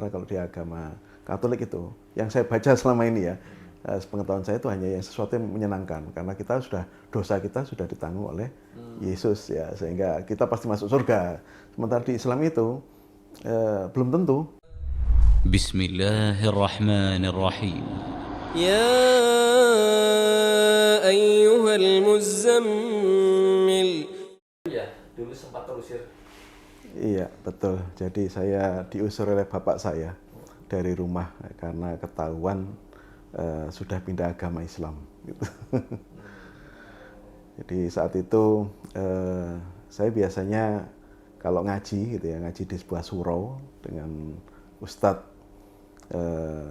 Karena kalau di agama Katolik itu, yang saya baca selama ini ya, sepengetahuan saya itu hanya yang sesuatu yang menyenangkan, karena dosa kita sudah ditanggung oleh Yesus ya, sehingga kita pasti masuk surga. Sementara di Islam itu belum tentu. Bismillahirrahmanirrahim. يا أيها المزمل. Ya, dulu sempat terusir. Iya, betul. Jadi saya diusir oleh bapak saya dari rumah karena ketahuan sudah pindah agama Islam. Gitu. Jadi saat itu saya biasanya kalau ngaji gitu ya, ngaji di sebuah surau dengan ustadz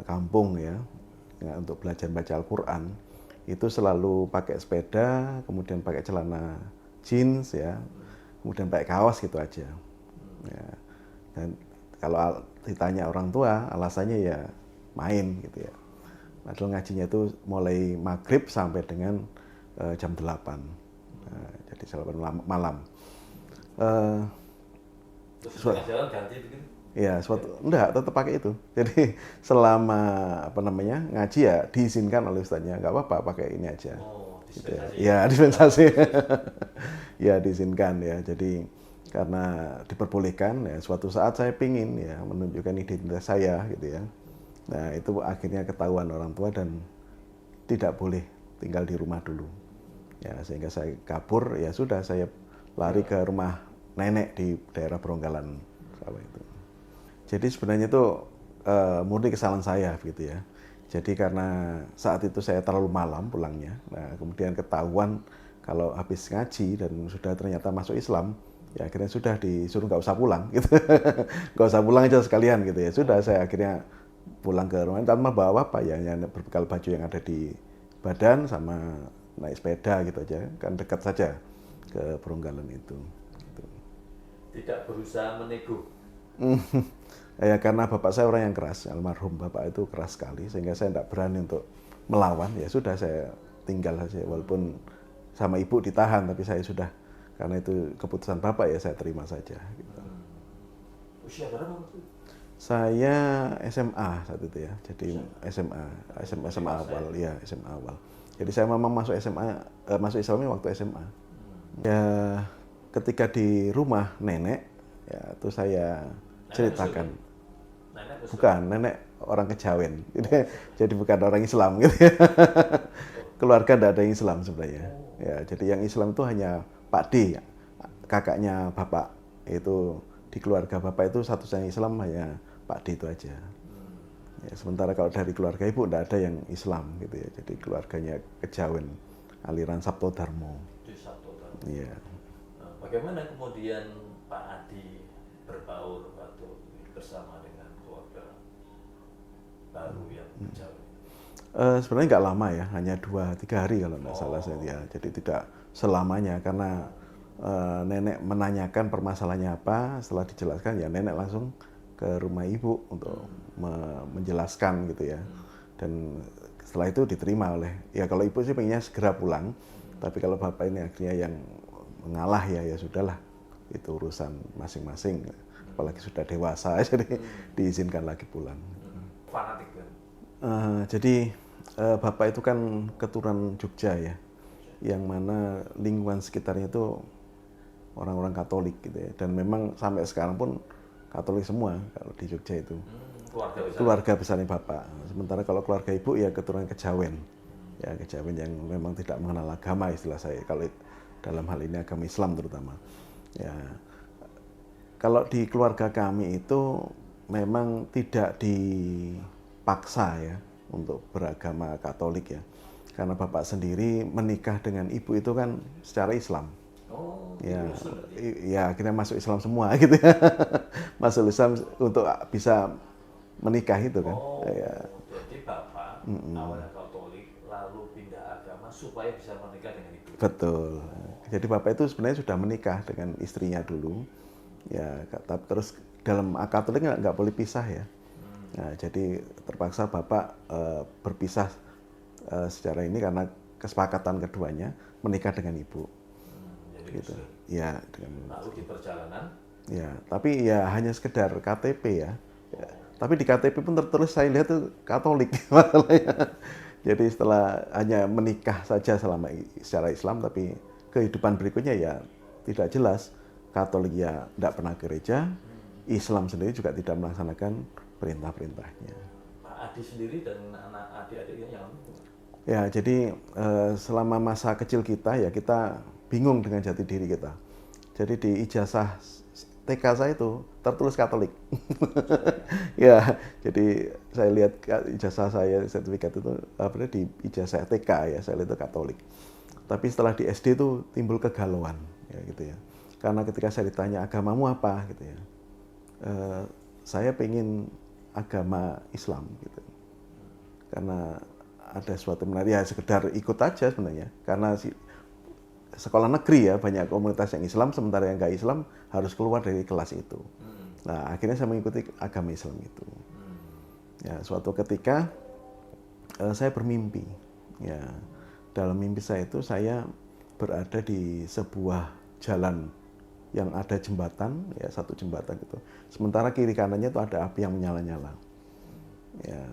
kampung ya, untuk belajar baca Al-Quran, itu selalu pakai sepeda, kemudian pakai celana jeans ya, kemudian pakai kaos gitu aja. Ya. Dan kalau ditanya orang tua, alasannya ya main gitu ya. Padahal ngajinya itu mulai maghrib sampai dengan jam 8. Nah, jadi jam 8 malam. Terus tengah jalan ganti begitu? Ya, enggak, tetap pakai itu. Jadi selama ngaji ya diizinkan oleh ustaznya, nggak apa-apa pakai ini aja. Oh, Gitu ya. dispensasi. Ya, dispensasi. Ya, diizinkan ya. Jadi karena diperbolehkan ya, suatu saat saya pingin ya menunjukkan identitas saya gitu ya. Nah, itu akhirnya ketahuan orang tua dan tidak boleh tinggal di rumah dulu. Ya, sehingga saya kabur, ya sudah saya lari ke rumah nenek di daerah Beronggalan sawah itu. Jadi sebenarnya itu murni kesalahan saya gitu ya. Jadi karena saat itu saya terlalu malam pulangnya, nah kemudian ketahuan kalau habis ngaji dan sudah ternyata masuk Islam, ya akhirnya sudah disuruh nggak usah pulang gitu. Nggak usah pulang aja sekalian gitu ya. Sudah saya akhirnya pulang ke rumah tanpa bawa apa ya, hanya berbekal baju yang ada di badan sama naik sepeda gitu aja, kan dekat saja ke Beronggalan itu. Gitu. Tidak berusaha menego. Ya karena bapak saya orang yang keras, almarhum bapak itu keras sekali, sehingga saya tidak berani untuk melawan. Ya sudah saya tinggal saja, walaupun sama ibu ditahan, tapi saya sudah, karena itu keputusan bapak ya saya terima saja. Gitu. Usia berapa waktu itu? Saya SMA saat itu ya, jadi SMA awal ya, SMA awal. Jadi saya memang masuk SMA, masuk Islamnya waktu SMA. Ya ketika di rumah nenek, ya itu saya ceritakan. Bukan, nenek orang Kejawen. Jadi bukan orang Islam gitu ya. Keluarga tidak ada yang Islam sebenarnya. Ya, jadi yang Islam itu hanya Pak D, kakaknya bapak. Itu di keluarga bapak itu satu-satunya Islam hanya Pak D itu aja. Ya, sementara kalau dari keluarga ibu tidak ada yang Islam gitu ya. Jadi keluarganya Kejawen, aliran Sabto Darmo. Di Sabto Darmo. Iya. Nah, bagaimana kemudian Pak Adi berbaur atau bersama dengan keluarga baru yang jauh? Sebenarnya nggak lama ya, hanya 2-3 hari kalau nggak salah saya ya. Jadi tidak selamanya, karena nenek menanyakan permasalahannya apa, setelah dijelaskan ya nenek langsung ke rumah ibu untuk menjelaskan gitu ya. Dan setelah itu diterima oleh, ya kalau ibu sih pengennya segera pulang, tapi kalau bapak ini akhirnya yang mengalah ya sudahlah, itu urusan masing-masing. Apalagi sudah dewasa, jadi diizinkan lagi pulang. Fanatik kan? Jadi bapak itu kan keturunan Jogja ya, yang mana lingkungan sekitarnya itu orang-orang Katolik gitu ya, dan memang sampai sekarang pun Katolik semua kalau di Jogja itu. Keluarga besarnya bapak. Sementara kalau keluarga ibu ya keturunan Kejawen, ya Kejawen yang memang tidak mengenal agama istilah saya. Kalau dalam hal ini agama Islam terutama. Ya, kalau di keluarga kami itu memang tidak dipaksa ya untuk beragama Katolik ya, karena bapak sendiri menikah dengan ibu itu kan secara Islam. Oh, Ya, ya akhirnya masuk Islam semua gitu ya. Masuk Islam untuk bisa menikah itu kan. oh, Ya. jadi bapak awalnya Katolik lalu pindah agama supaya bisa menikah dengan ibu. Betul. Jadi bapak itu sebenarnya sudah menikah dengan istrinya dulu. Ya, tapi terus dalam Katolik nggak boleh pisah ya. Nah, jadi terpaksa bapak berpisah secara ini karena kesepakatan keduanya menikah dengan ibu. Jadi Gitu. Ya, dengan lalu di perjalanan. ya, tapi ya hanya sekedar KTP ya. Ya, Tapi di KTP pun tertulis saya lihat itu Katolik masalahnya. Jadi setelah hanya menikah saja selama secara Islam, tapi kehidupan berikutnya ya tidak jelas. Katolik ya tidak pernah ke gereja, Islam sendiri juga tidak melaksanakan perintah-perintahnya. Pak Adi sendiri dan anak adik-adiknya yang Ya, jadi selama masa kecil kita ya kita bingung dengan jati diri kita. Jadi di ijazah TK saya itu tertulis Katolik. Ya, jadi saya lihat ijazah saya sertifikat itu apa di ijazah TK ya saya lihat itu Katolik. Tapi setelah di SD itu timbul kegalauan ya gitu ya. Karena ketika saya ditanya agamamu apa gitu ya, saya pengen agama Islam gitu. Karena ada suatu menarik ya sekedar ikut aja sebenarnya. Karena sekolah negeri ya banyak komunitas yang Islam, sementara yang nggak Islam harus keluar dari kelas itu. Nah akhirnya saya mengikuti agama Islam itu. Ya suatu ketika saya bermimpi. Ya dalam mimpi saya itu saya berada di sebuah jalan yang ada jembatan, ya satu jembatan gitu. Sementara kiri kanannya itu ada api yang menyala-nyala. Ya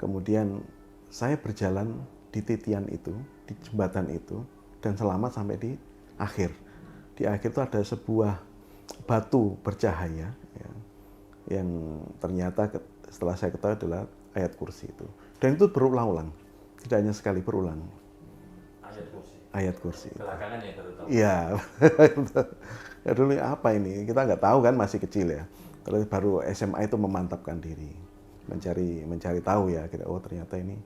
kemudian saya berjalan di titian itu, di jembatan itu, dan selamat sampai di akhir. Di akhir itu ada sebuah batu bercahaya, ya, yang ternyata setelah saya ketahui adalah ayat kursi itu. Dan itu berulang-ulang, tidak hanya sekali berulang. ayat kursi. Ayat kursi. Belakangan ya baru tahu. Iya, ya dulu apa ini? Kita nggak tahu kan masih kecil ya. Terus baru SMA itu memantapkan diri, mencari tahu ya. Oh ternyata ini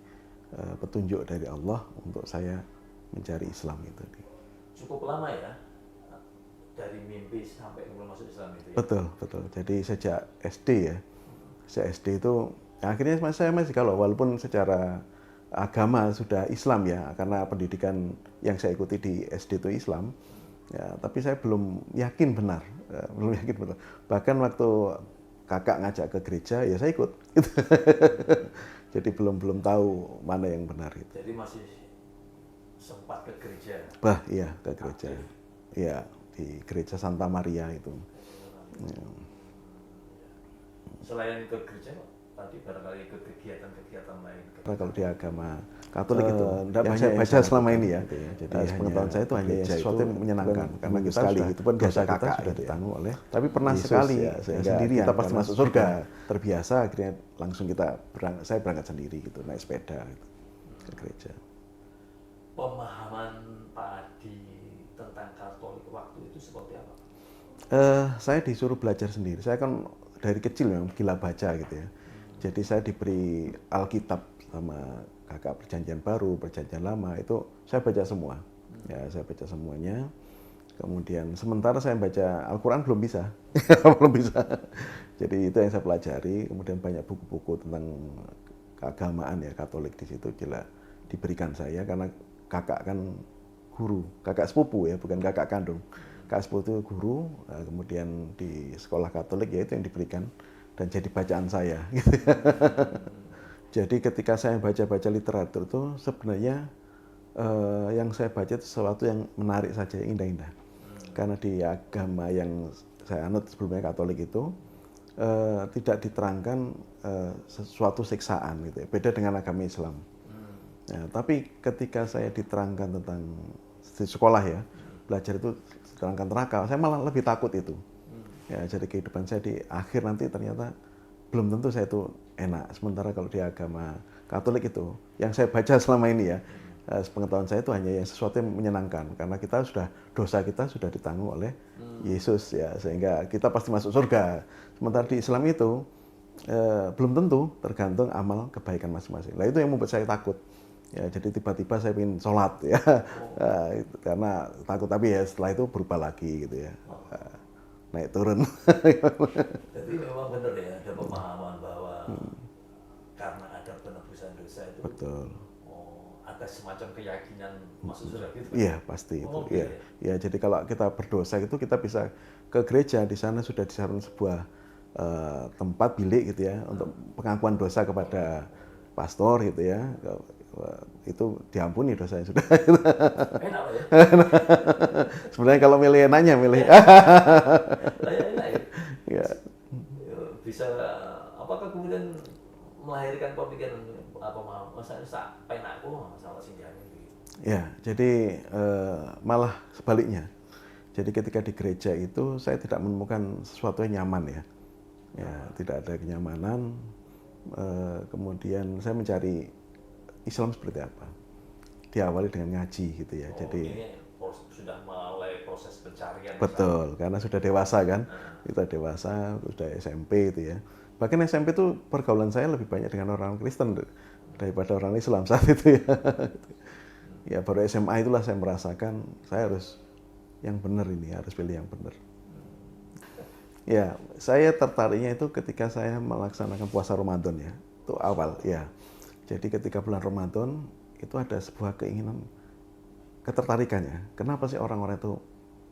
petunjuk dari Allah untuk saya mencari Islam itu. Cukup lama ya dari mimpi sampai kemudian masuk Islam itu ya. Betul, betul. Jadi sejak SD ya, sejak SD itu akhirnya saya masih kalau walaupun secara agama sudah Islam ya, karena pendidikan yang saya ikuti di SD itu Islam, ya, tapi saya belum yakin benar, belum yakin benar. Bahkan waktu kakak ngajak ke gereja, ya saya ikut. Jadi belum tahu mana yang benar itu. Jadi masih sempat ke gereja. Bah, iya ke gereja. Iya di gereja Santa Maria itu. Ya. Selain ke gereja, tadi barangkali ikut kegiatan-kegiatan lain. Karena kalau di agama Katolik itu, yang saya baca selama ini ya, gitu ya. Jadi pengetahuan saya itu hanya sesuatu yang menyenangkan, karena kita sekali itu pun dosa kita sudah ditanggung oleh. Tapi pernah sekali ya, sendirian, kita pasti masuk surga, terbiasa akhirnya langsung saya berangkat sendiri gitu, naik sepeda gitu, ke gereja. Pemahaman Pak Adi tentang Katolik waktu itu seperti apa? Saya disuruh belajar sendiri. Saya kan dari kecil memang gila baca gitu ya. Jadi saya diberi Alkitab sama kakak Perjanjian Baru, Perjanjian Lama itu saya baca semua. Ya, saya baca semuanya. Kemudian sementara saya baca Al-Qur'an belum bisa. Belum bisa. Jadi itu yang saya pelajari, kemudian banyak buku-buku tentang keagamaan ya Katolik di situ jelas diberikan saya karena kakak kan guru, kakak sepupu ya, bukan kakak kandung. Kakak sepupu itu guru, kemudian di sekolah Katolik ya itu yang diberikan dan jadi bacaan saya gitu. Jadi ketika saya baca-baca literatur itu sebenarnya yang saya baca itu sesuatu yang menarik saja, indah-indah. Karena di agama yang saya anut sebelumnya Katolik itu tidak diterangkan sesuatu siksaan gitu ya. Beda dengan agama Islam. Ya, tapi ketika saya diterangkan tentang di sekolah ya, belajar itu diterangkan neraka, saya malah lebih takut itu. Ya, jadi kehidupan saya di akhir nanti ternyata belum tentu saya itu enak. Sementara kalau di agama Katolik itu, yang saya baca selama ini ya, pengetahuan saya itu hanya yang sesuatu yang menyenangkan. Karena dosa kita sudah ditanggung oleh Yesus ya, sehingga kita pasti masuk surga. Sementara di Islam itu belum tentu, tergantung amal kebaikan masing-masing. Nah itu yang membuat saya takut. Ya, jadi tiba-tiba saya ingin sholat ya, karena takut, tapi ya setelah itu berubah lagi gitu ya. Naik turun. Jadi memang benar ya ada pemahaman bahwa karena ada penebusan dosa itu, betul. ada semacam keyakinan masuk surga gitu. Iya pasti itu. Gitu Ya. Ya jadi kalau kita berdosa itu kita bisa ke gereja, di sana sudah disediakan sebuah tempat bilik gitu ya untuk pengakuan dosa kepada pastor gitu ya. Itu diampuni dosanya sudah. Enak ya. Sebenarnya kalau milih nanya milih. Enak ya. Ya. Bisa apakah kemudian melahirkan pemikiran apa masa penakku masalah sinjane iki. Ya, jadi malah sebaliknya. Jadi ketika di gereja itu saya tidak menemukan sesuatu yang nyaman ya. Ya, tidak ada kenyamanan. Kemudian saya mencari Islam seperti apa. Diawali dengan ngaji gitu ya. Jadi Ini sudah mulai proses pencarian. betul, karena sudah dewasa kan. Kita dewasa, sudah SMP itu ya. Bahkan SMP itu pergaulan saya lebih banyak dengan orang Kristen daripada orang Islam saat itu ya. Ya baru SMA itulah saya merasakan saya harus yang benar ini, harus pilih yang benar. Ya, saya tertariknya itu ketika saya melaksanakan puasa Ramadan ya. Itu awal ya. Jadi ketika bulan Ramadan itu ada sebuah keinginan, ketertarikannya. Kenapa sih orang-orang itu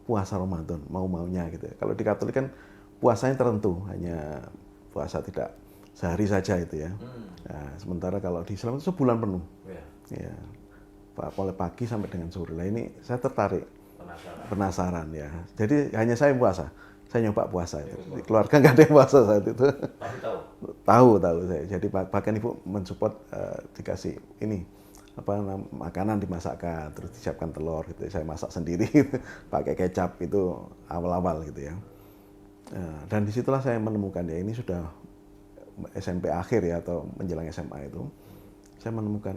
puasa Ramadan, mau-maunya gitu ya. Kalau di Katolik kan puasanya tertentu, hanya puasa tidak sehari saja itu ya. Nah, sementara kalau di Islam itu sebulan penuh. Ya, mulai pagi sampai dengan sore. Nah ini saya tertarik, penasaran ya. Jadi hanya saya puasa, saya nyoba puasa itu. Di keluarga nggak ada yang puasa saat itu. Tapi Tahu saya. Jadi bahkan ibu mensupport dikasih ini apa makanan dimasakkan, terus disiapkan telur gitu. Saya masak sendiri pakai kecap itu awal-awal gitu ya. Dan disitulah saya menemukan ya ini sudah SMP akhir ya atau menjelang SMA itu saya menemukan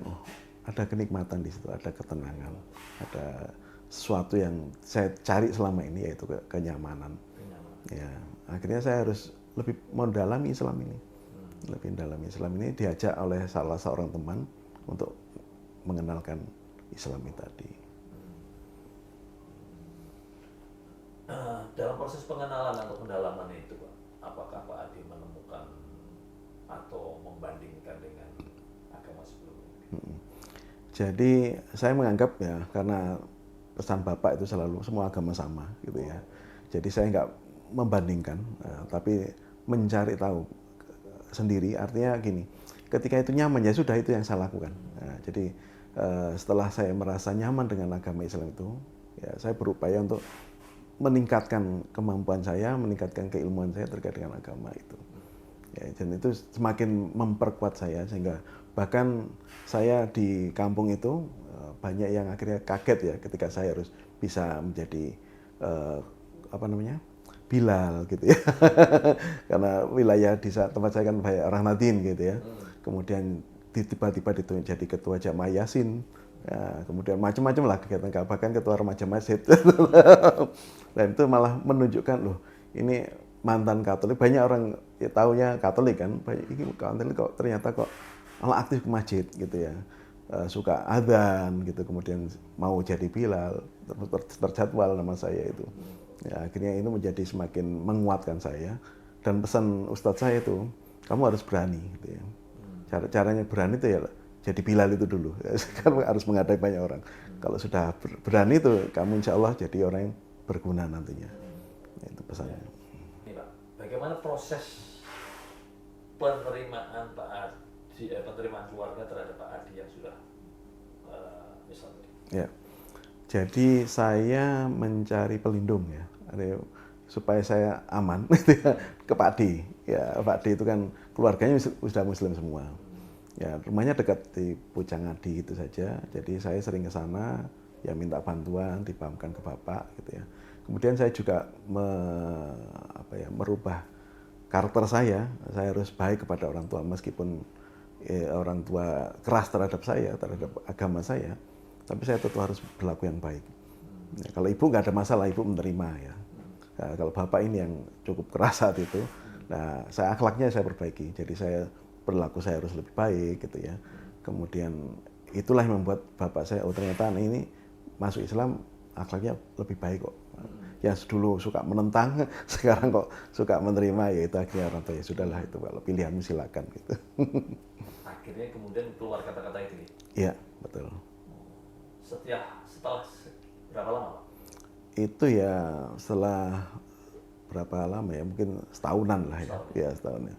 ada kenikmatan di situ, ada ketenangan, ada sesuatu yang saya cari selama ini yaitu kenyamanan. Ya, akhirnya saya harus lebih mendalami Islam ini, lebih mendalami Islam ini diajak oleh salah seorang teman untuk mengenalkan Islam ini tadi. Dalam proses pengenalan atau pendalaman itu, Pak, apakah Pak Adi menemukan atau membandingkan dengan agama sebelumnya? Jadi saya menganggap ya karena pesan Bapak itu selalu semua agama sama gitu ya. Jadi saya nggak membandingkan, tapi mencari tahu sendiri. Artinya gini, ketika itu nyaman ya sudah itu yang saya lakukan. Jadi setelah saya merasa nyaman dengan agama Islam itu, ya saya berupaya untuk meningkatkan kemampuan saya, meningkatkan keilmuan saya terkait dengan agama itu. Ya, dan itu semakin memperkuat saya sehingga bahkan saya di kampung itu banyak yang akhirnya kaget ya ketika saya harus bisa menjadi Bilal gitu ya. Karena wilayah di tempat saya kan banyak orang Nadin gitu ya. Kemudian tiba-tiba ditunjuk jadi ketua Jamaah Yasin. Ya, kemudian macam-macam lah kegiatan, bahkan ketua remaja masjid. Dan itu malah menunjukkan loh ini mantan Katolik, banyak orang ya taunya Katolik kan, banyak ini Katolik kok ternyata kok malah aktif ke masjid gitu ya, suka adzan gitu, kemudian mau jadi Bilal, terjadwal nama saya itu. Ya, akhirnya itu menjadi semakin menguatkan saya dan pesan Ustadz saya itu kamu harus berani gitu ya. Caranya berani itu ya jadi Bilal itu dulu, kan harus menghadapi banyak orang. Kalau sudah berani itu kamu insya Allah jadi orang yang berguna nantinya. Itu pesannya. Ini Pak, bagaimana proses penerimaan Pak Adi, penerimaan keluarga terhadap Pak Adi yang sudah Islam tadi? Ya, jadi saya mencari pelindung ya, supaya saya aman ke Pak Adi. Ya, Pak Adi itu kan keluarganya sudah Muslim semua. Ya, rumahnya dekat di Pucangadi itu saja. Jadi saya sering ke sana, ya minta bantuan, dipahamkan ke Bapak gitu ya. Kemudian saya juga merubah karakter saya. Saya harus baik kepada orang tua meskipun orang tua keras terhadap saya, terhadap agama saya. Tapi saya tetap harus berlaku yang baik. Ya, kalau ibu nggak ada masalah, ibu menerima ya. Nah, kalau bapak ini yang cukup keras saat itu, nah saya akhlaknya saya perbaiki. Jadi perilaku saya harus lebih baik gitu ya. Kemudian itulah yang membuat bapak saya ternyata ini masuk Islam akhlaknya lebih baik kok. Yang dulu suka menentang, sekarang kok suka menerima, ya itu akhirnya orang tua ya sudahlah itu kalau pilihanmu silakan gitu. Akhirnya kemudian keluar kata-kata itu. Iya, betul. Setelah berapa lama Pak? Itu ya setelah berapa lama ya, mungkin setahunan lah ya. Ya setahun ya.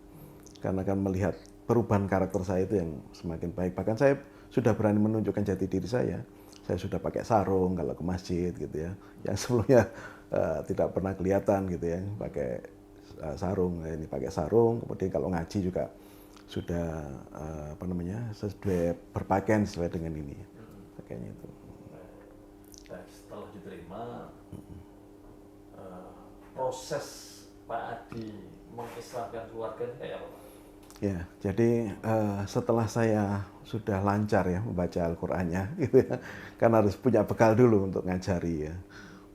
Karena kan melihat perubahan karakter saya itu yang semakin baik. Bahkan saya sudah berani menunjukkan jati diri saya. Saya sudah pakai sarung kalau ke masjid gitu ya. Yang sebelumnya tidak pernah kelihatan gitu ya, pakai sarung. Ini pakai sarung. Kemudian kalau ngaji juga sudah apa namanya, sesuai berpakaian sesuai dengan ini, pakaiannya itu. Nah, setelah diterima, proses Pak Adi mengislamkan keluarga ini kayak apa, Pak? Ya, jadi setelah saya sudah lancar ya membaca Al-Qur'annya gitu ya, kan harus punya bekal dulu untuk ngajari ya.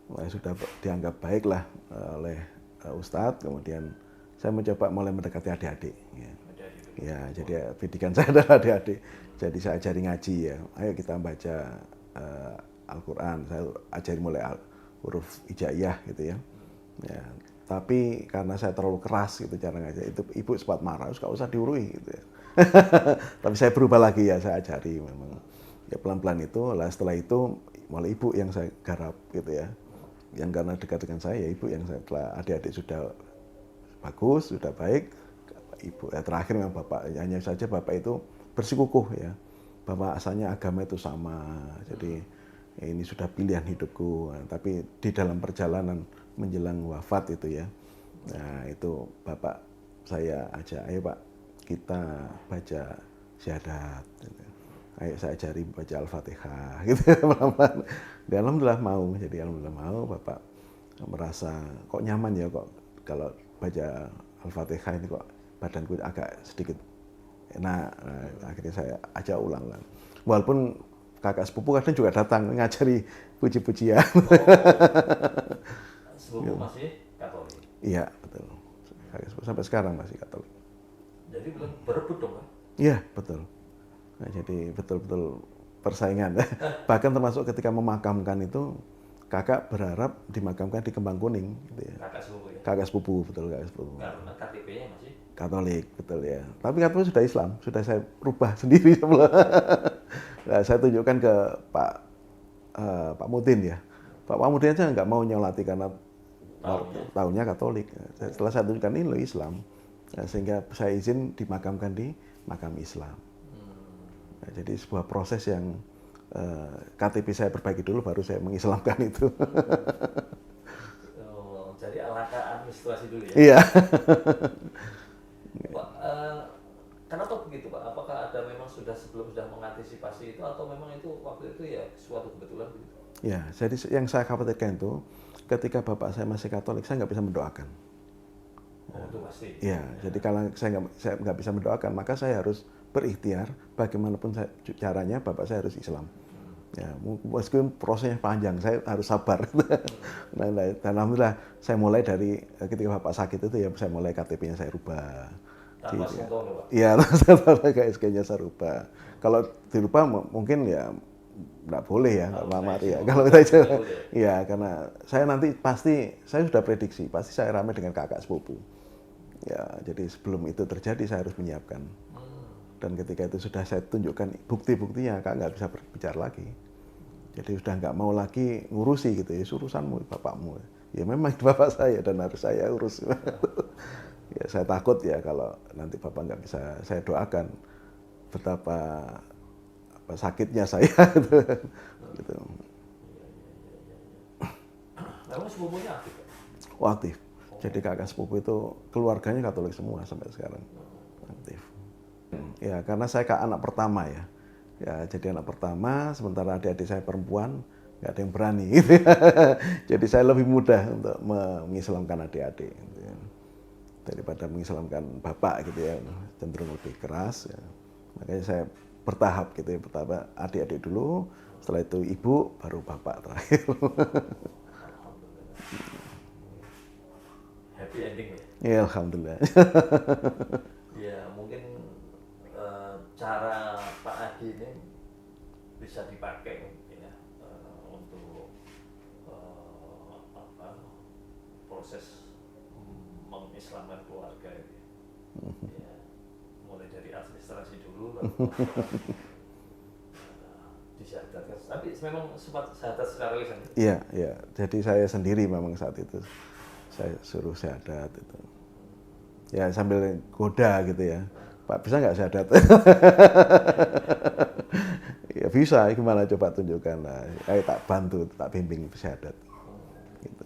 Wah, sudah dianggap baik lah oleh Ustadz, kemudian saya mencoba mulai mendekati adik-adik. Ya. Menjadi itu. Ya, jadi pendidikan saya adalah adik-adik. Jadi saya ajari ngaji ya. Ayo kita baca Al-Quran. Saya ajari mulai huruf hijaiyah gitu ya. Ya. Tapi karena saya terlalu keras gitu cara ngajar, itu ibu sempat marah, gak usah diurui gitu ya. Tapi saya berubah lagi ya, saya ajari memang. Ya pelan-pelan itu, lah setelah itu mulai ibu yang saya garap gitu ya. Yang karena dekat dengan saya, ya ibu yang setelah adik-adik sudah bagus, sudah baik, ibu terakhir memang bapak, hanya saja bapak itu bersikukuh ya, bahwa asalnya agama itu sama, jadi ini sudah pilihan hidupku. Tapi di dalam perjalanan menjelang wafat itu ya, nah itu bapak saya ajak, ayo Pak kita baca syahadat gitu. Ayo saya ajari baca Al-Fatihah gitu pelan-pelan. Dan alhamdulillah mau, jadi alhamdulillah mau, bapak merasa kok nyaman ya kok kalau baca Al-Fatihah ini, kok badanku agak sedikit enak. Nah, akhirnya saya ajak ulang. Walaupun kakak sepupu kadang juga datang ngajari puji-pujian. Sepupu masih Katolik. Iya, betul. Kakak sepupu sampai sekarang masih Katolik. Jadi belum berebut dong, Pak? Iya, betul. Nah, jadi betul-betul persaingan. Bahkan termasuk ketika memakamkan itu, kakak berharap dimakamkan di Kembang Kuning. Gitu ya. Kakak sepupu ya? Kakak sepupu, betul kakak sepupu. Karena KTP-nya masih Katolik, betul ya. Tapi KTP sudah Islam, sudah saya rubah sendiri sebelum. Nah, saya tunjukkan ke Pak Mudin ya. Pak Mudin aja nggak mau nyolati karena tahunnya Katolik. Setelah saya tunjukkan ini loh Islam, nah, sehingga saya izin dimakamkan di makam Islam. Nah, jadi sebuah proses yang KTP saya perbaiki dulu, baru saya mengislamkan itu. jadi alangkah administrasi dulu ya? Iya. Pak, kenapa begitu Pak? Apakah ada memang sebelum sudah mengantisipasi itu, atau memang itu waktu itu ya suatu kebetulan begitu? Ya, jadi yang saya khawatirkan itu ketika bapak saya masih Katolik, saya nggak bisa mendoakan. Oh, itu pasti. Ya, jadi kalau saya nggak bisa mendoakan, maka saya harus berikhtiar bagaimanapun caranya bapak saya harus Islam. Ya, meskipun prosesnya panjang, saya harus sabar. Nah, dan alhamdulillah saya mulai dari ketika bapak sakit itu ya, saya mulai KTP-nya saya rubah. Tanpa sungguh Pak? Iya, tanpa SK-nya saya rubah. Kalau dirubah mungkin ya nggak boleh ya, nggak lamar ya. Kalau kita ya, karena saya nanti pasti, saya sudah prediksi, pasti saya ramai dengan kakak sepupu. Ya, jadi sebelum itu terjadi saya harus menyiapkan. Dan ketika itu sudah saya tunjukkan bukti-buktinya, Kak nggak bisa berbicara lagi. Jadi sudah nggak mau lagi ngurusi gitu ya, urusanmu bapakmu. Ya memang itu bapak saya dan harus saya urus. Ya saya takut ya kalau nanti bapak nggak bisa saya doakan, betapa sakitnya saya gitu. Memang sepupunya aktif Pak? Oh, aktif. Jadi kakak sepupu itu keluarganya Katolik semua sampai sekarang, aktif. Ya karena saya anak pertama ya. Ya jadi anak pertama, sementara adik-adik saya perempuan nggak ada yang berani gitu ya. Jadi saya lebih mudah untuk mengislamkan adik-adik gitu ya, daripada mengislamkan bapak gitu ya, cenderung lebih keras ya. Makanya saya bertahap gitu ya, pertama adik-adik dulu, setelah itu ibu, baru bapak terakhir. Happy ending ya? Ya alhamdulillah. Ya mungkin cara Pak Adi ini bisa dipakai mungkin ya, untuk proses mengislamkan keluarga ini. Ya, mulai dari administrasi dulu, lalu disyahadatkan. Tapi memang sempat syahadat secara lisan. Iya, iya. Jadi saya sendiri memang saat itu saya suruh syahadat itu. Ya sambil goda gitu ya. Pak bisa nggak syahadat? Ya bisa, gimana coba tunjukkan. Nah, ayo tak bantu, tak bimbing syahadat. Gitu.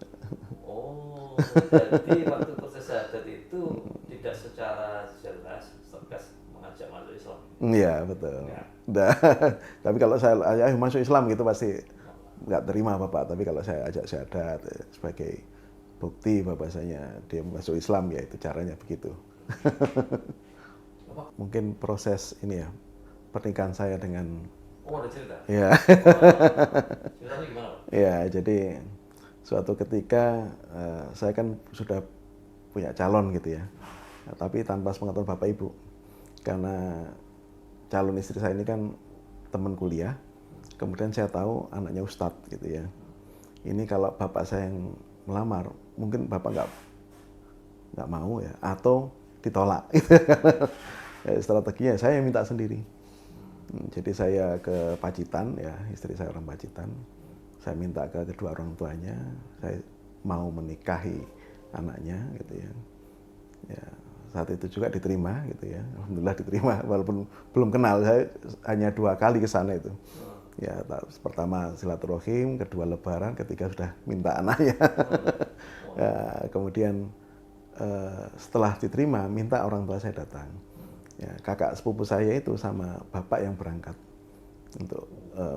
Oh, jadi waktu proses syahadat itu tidak secara jelas tegas Iya, betul. Enggak. Dah. Tapi kalau saya ayo masuk Islam gitu pasti nggak terima bapak. Tapi kalau saya ajak syahadat sebagai bukti bahwasanya dia masuk Islam, ya itu caranya begitu. Bapak, Mungkin proses ini ya pernikahan saya dengan oh ada cerita? ya Ceritanya gimana, Pak? ya jadi suatu ketika saya kan sudah punya calon gitu ya. Nah, tapi tanpa sepengetahuan bapak ibu, karena calon istri saya ini kan teman kuliah, kemudian saya tahu anaknya ustadz gitu ya. Ini kalau bapak saya yang melamar, mungkin bapak nggak mau ya, atau ditolak. Ya, strateginya saya yang minta sendiri. Jadi saya ke Pacitan ya, istri saya orang Pacitan. Saya minta ke kedua orang tuanya, saya mau menikahi anaknya gitu ya. Ya, saat itu juga diterima gitu ya. Alhamdulillah diterima walaupun belum kenal, saya hanya 2 kali ke sana itu. Ya, pertama silaturahim, kedua lebaran, ketiga sudah minta anaknya. Ya, kemudian setelah diterima, minta orang tua saya datang. Ya, kakak sepupu saya itu sama bapak yang berangkat untuk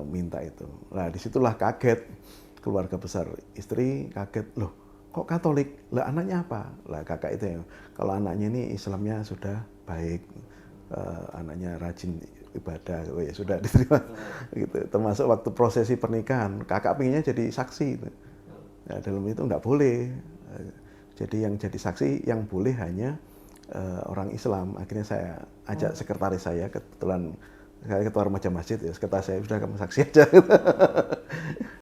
minta itu. Nah, disitulah kaget keluarga besar istri, kaget, loh kok Katolik? Lah anaknya apa? Lah kakak itu ya, kalau anaknya ini Islamnya sudah baik, anaknya rajin ibadah, oh ya sudah diterima. Gitu. Termasuk waktu prosesi pernikahan, kakak pinginnya jadi saksi. Gitu. Ya, dalam itu nggak boleh. Jadi yang jadi saksi yang boleh hanya orang Islam. Akhirnya saya ajak sekretaris saya, kebetulan saya ketua remaja masjid ya, sekretaris saya sudah kamu saksi aja.